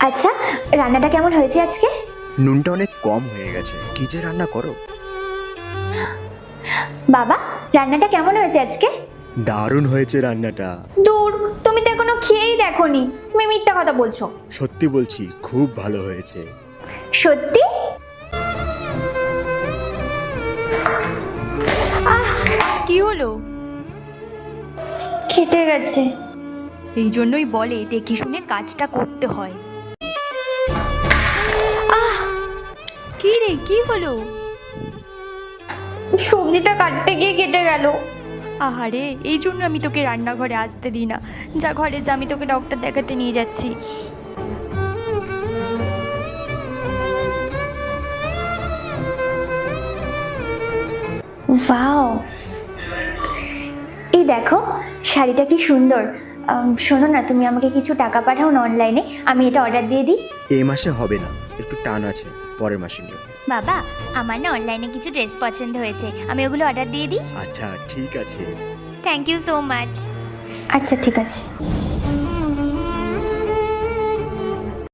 আচ্ছা, রান্নাটা কেমন হয়েছে আজকে? নুনটা অনেক কম হয়ে গেছে, কি যে রান্না করো। বাবা, রান্নাটা কেমন হয়েছে আজকে? দারুণ হয়েছে রান্নাটা। দূর, তুমি তো এখনো খেয়েই দেখোনি, তুমি মিথ্যা কথা বলছো। সত্যি বলছি, খুব ভালো হয়েছে। সত্যি? কি হলো? খেতে গেছে। এই জন্যই বলে দেখে শুনে কাজটা করতে হয়। কি রে, কি হলো? সবজিটা কাটতে গিয়ে কেটে গেল। আহারে, এই জন্য আমি তোকে রান্নাঘরে আসতে দিই না। যা ঘরে যা, আমি তোকে ডক্টর দেখাতে নিয়ে যাচ্ছি। ওয়াও, এই দেখো শাড়িটা কি সুন্দর। শোনো না, তুমি আমাকে কিছু টাকা পাঠাও না অনলাইনে, আমি এটা অর্ডার দিয়ে দিই। এই মাসে হবে না, একটু টান আছে, পরের মাসে নিও। বাবা, আমার না অনলাইনে কিছু ড্রেস পছন্দ হয়েছে, আমি ওগুলো অর্ডার দিয়ে দিই। আচ্ছা ঠিক আছে। Thank you so much. আচ্ছা ঠিক আছে।